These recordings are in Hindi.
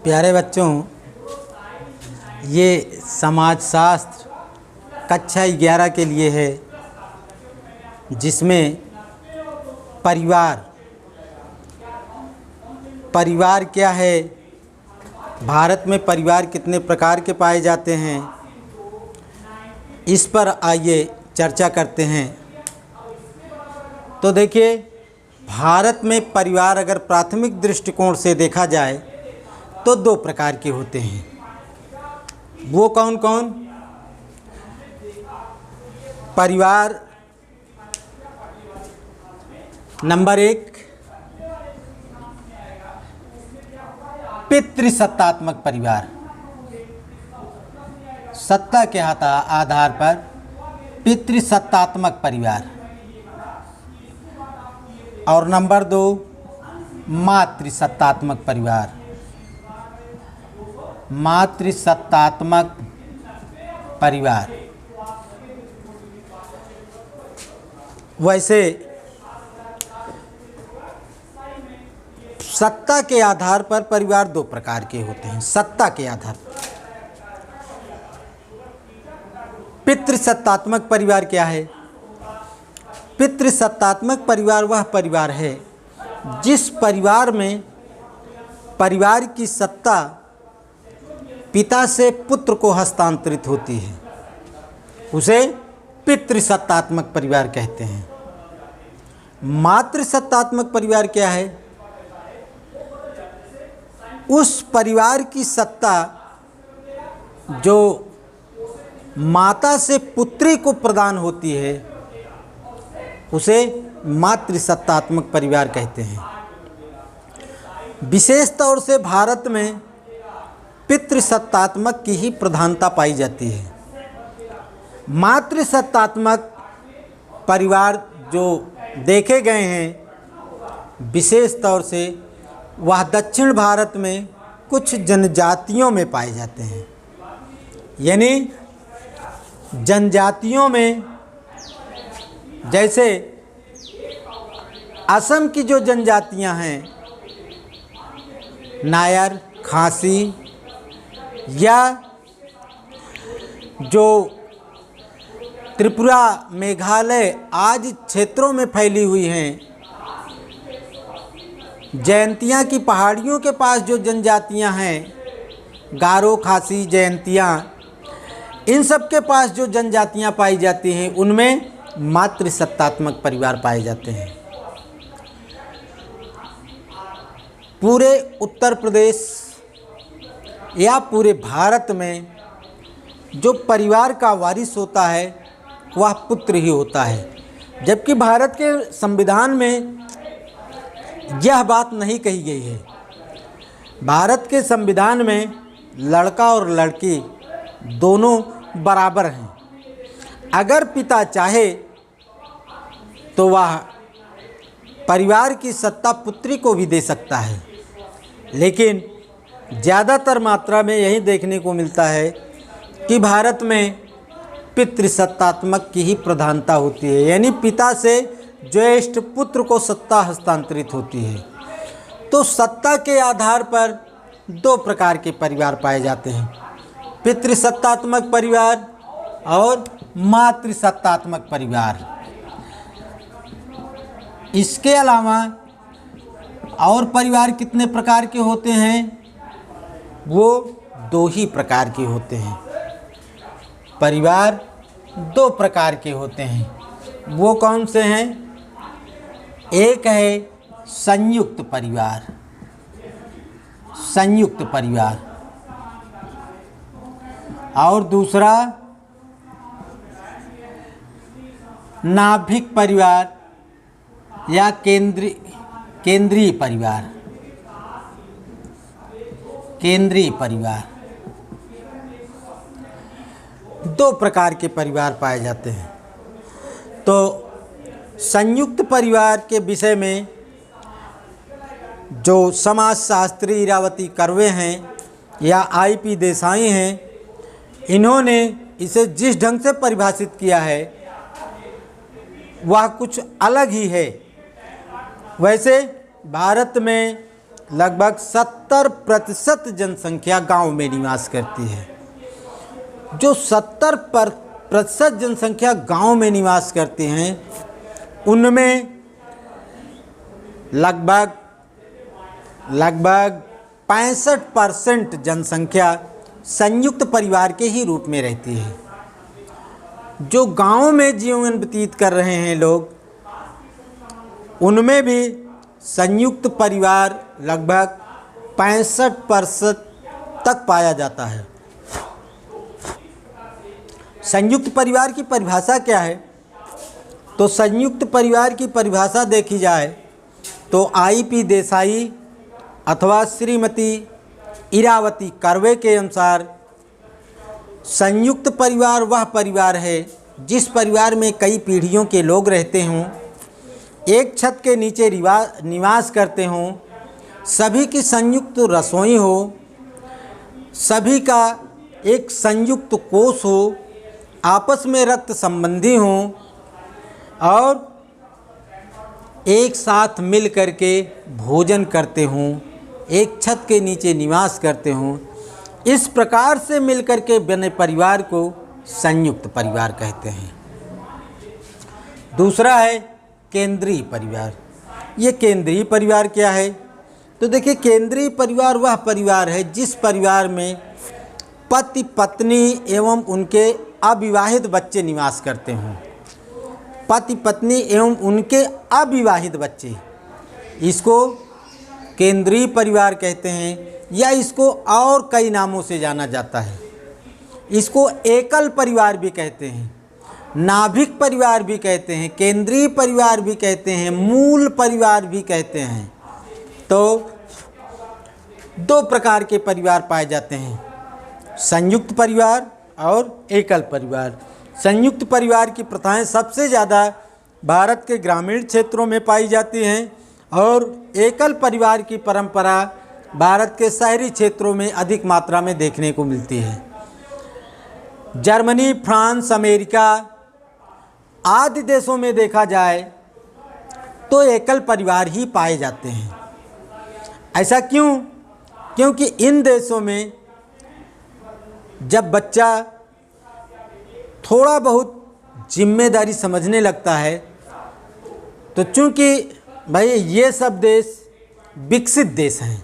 प्यारे बच्चों, ये समाजशास्त्र कक्षा 11 के लिए है, जिसमें परिवार क्या है, भारत में परिवार कितने प्रकार के पाए जाते हैं, इस पर आइए चर्चा करते हैं। तो देखिए, भारत में परिवार अगर प्राथमिक दृष्टिकोण से देखा जाए तो दो प्रकार के होते हैं। वो कौन कौन? परिवार नंबर 1, पितृसत्तात्मक परिवार, सत्ता के आधार पर पितृसत्तात्मक परिवार। और नंबर 2, मातृसत्तात्मक परिवार। मातृसत्तात्मक परिवार। वैसे सत्ता के आधार पर परिवार दो प्रकार के होते हैं। सत्ता के आधार पर पितृसत्तात्मक परिवार क्या है? पितृसत्तात्मक परिवार वह परिवार है जिस परिवार में परिवार की सत्ता पिता से पुत्र को हस्तांतरित होती है, उसे पितृसत्तात्मक परिवार कहते हैं। मातृसत्तात्मक परिवार क्या है? उस परिवार की सत्ता जो माता से पुत्री को प्रदान होती है, उसे मातृसत्तात्मक परिवार कहते हैं। विशेष तौर से भारत में पितृसत्तात्मक की ही प्रधानता पाई जाती है। मातृसत्तात्मक परिवार जो देखे गए हैं, विशेष तौर से वह दक्षिण भारत में कुछ जनजातियों में पाए जाते हैं। यानी जनजातियों में, जैसे असम की जो जनजातियां हैं, नायर, खासी, या जो त्रिपुरा, मेघालय आदि क्षेत्रों में फैली हुई हैं, जयंतिया की पहाड़ियों के पास जो जनजातियां हैं, गारो, खासी, जयंतिया, इन सब के पास जो जनजातियां पाई जाती हैं, उनमें मातृसत्तात्मक परिवार पाए जाते हैं। पूरे उत्तर प्रदेश या पूरे भारत में जो परिवार का वारिस होता है वह पुत्र ही होता है, जबकि भारत के संविधान में यह बात नहीं कही गई है। भारत के संविधान में लड़का और लड़की दोनों बराबर हैं। अगर पिता चाहे तो वह परिवार की सत्ता पुत्री को भी दे सकता है, लेकिन ज़्यादातर मात्रा में यही देखने को मिलता है कि भारत में पितृसत्तात्मक की ही प्रधानता होती है, यानी पिता से ज्येष्ठ पुत्र को सत्ता हस्तांतरित होती है। तो सत्ता के आधार पर दो प्रकार के परिवार पाए जाते हैं, पितृसत्तात्मक परिवार और मातृसत्तात्मक परिवार। इसके अलावा और परिवार कितने प्रकार के होते हैं? वो दो ही प्रकार के होते हैं। परिवार दो प्रकार के होते हैं। वो कौन से हैं? एक है संयुक्त परिवार। संयुक्त परिवार। और दूसरा नाभिक परिवार या केंद्रीय परिवार। केंद्रीय परिवार। दो प्रकार के परिवार पाए जाते हैं। तो संयुक्त परिवार के विषय में जो समाजशास्त्री इरावती कर्वे हैं या IP देसाई हैं, इन्होंने इसे जिस ढंग से परिभाषित किया है वह कुछ अलग ही है। वैसे भारत में लगभग 70% जनसंख्या गांव में निवास करती है। जो 70% जनसंख्या गांव में निवास करते हैं उनमें लगभग 65% जनसंख्या संयुक्त परिवार के ही रूप में रहती है। जो गांव में जीवन व्यतीत कर रहे हैं लोग, उनमें भी संयुक्त परिवार लगभग 65% तक पाया जाता है। संयुक्त परिवार की परिभाषा क्या है? तो संयुक्त परिवार की परिभाषा देखी जाए तो आई.पी. देसाई अथवा श्रीमती इरावती कर्वे के अनुसार संयुक्त परिवार वह परिवार है जिस परिवार में कई पीढ़ियों के लोग रहते हों, एक छत के नीचे निवास करते हों, सभी की संयुक्त रसोई हो, सभी का एक संयुक्त कोष हो, आपस में रक्त संबंधी हों और एक साथ मिल कर के भोजन करते हों, एक छत के नीचे निवास करते हों। इस प्रकार से मिलकर के बने परिवार को संयुक्त परिवार कहते हैं। दूसरा है केंद्रीय परिवार। ये केंद्रीय परिवार क्या है? तो देखिए, केंद्रीय परिवार वह परिवार है जिस परिवार में पति पत्नी एवं उनके अविवाहित बच्चे निवास करते हों। पति पत्नी एवं उनके अविवाहित बच्चे, इसको केंद्रीय परिवार कहते हैं, या इसको और कई नामों से जाना जाता है। इसको एकल परिवार भी कहते हैं, नाभिक परिवार भी कहते हैं, केंद्रीय परिवार भी कहते हैं, मूल परिवार भी कहते हैं। तो दो प्रकार के परिवार पाए जाते हैं, संयुक्त परिवार और एकल परिवार। संयुक्त परिवार की प्रथाएं सबसे ज़्यादा भारत के ग्रामीण क्षेत्रों में पाई जाती हैं और एकल परिवार की परंपरा भारत के शहरी क्षेत्रों में अधिक मात्रा में देखने को मिलती है। जर्मनी, फ्रांस, अमेरिका आदि देशों में देखा जाए तो एकल परिवार ही पाए जाते हैं। ऐसा क्यों? क्योंकि इन देशों में जब बच्चा थोड़ा बहुत जिम्मेदारी समझने लगता है, तो चूंकि भाई ये सब देश विकसित देश हैं,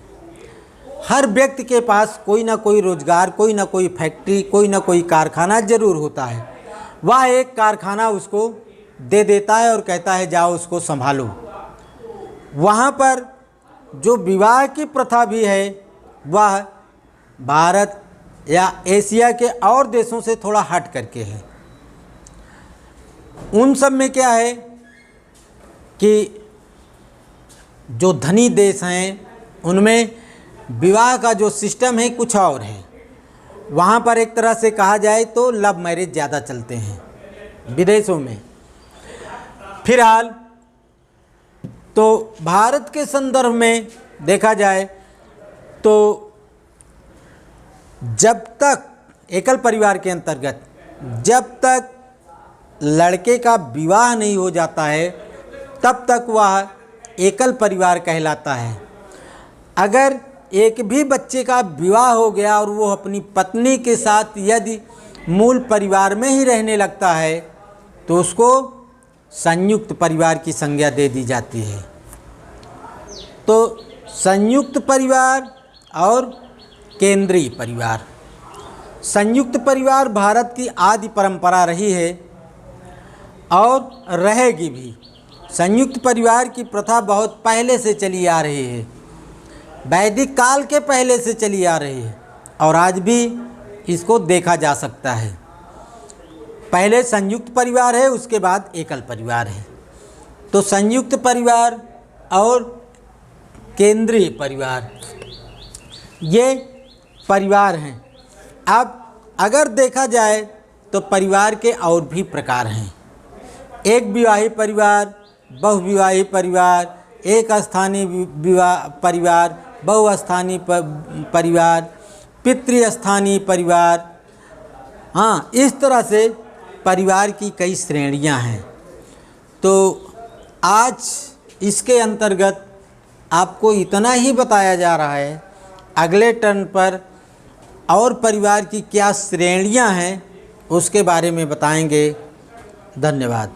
हर व्यक्ति के पास कोई ना कोई रोजगार, कोई ना कोई फैक्ट्री, कोई ना कोई कारखाना जरूर होता है। वह एक कारखाना उसको दे देता है और कहता है जाओ उसको संभालो। वहाँ पर जो विवाह की प्रथा भी है वह भारत या एशिया के और देशों से थोड़ा हट करके है। उन सब में क्या है कि जो धनी देश हैं उनमें विवाह का जो सिस्टम है कुछ और है। वहाँ पर एक तरह से कहा जाए तो लव मैरिज ज़्यादा चलते हैं विदेशों में। फिलहाल तो भारत के संदर्भ में देखा जाए तो जब तक एकल परिवार के अंतर्गत जब तक लड़के का विवाह नहीं हो जाता है तब तक वह एकल परिवार कहलाता है। अगर एक भी बच्चे का विवाह हो गया और वो अपनी पत्नी के साथ यदि मूल परिवार में ही रहने लगता है तो उसको संयुक्त परिवार की संज्ञा दे दी जाती है। तो संयुक्त परिवार और केंद्रीय परिवार। संयुक्त परिवार भारत की आदि परंपरा रही है और रहेगी भी। संयुक्त परिवार की प्रथा बहुत पहले से चली आ रही है, वैदिक काल के पहले से चली आ रही है और आज भी इसको देखा जा सकता है। पहले संयुक्त परिवार है, उसके बाद एकल परिवार है। तो संयुक्त परिवार और केंद्रीय परिवार ये परिवार हैं। अब अगर देखा जाए तो परिवार के और भी प्रकार हैं। एक विवाही परिवार, बहुविवाही परिवार, एक स्थानीय विवाह परिवार, बहुस्थानीय परिवार, पितृस्थानीय परिवार। हाँ, इस तरह से परिवार की कई श्रेणियां हैं। तो आज इसके अंतर्गत आपको इतना ही बताया जा रहा है। अगले टर्न पर और परिवार की क्या श्रेणियां हैं उसके बारे में बताएंगे। धन्यवाद।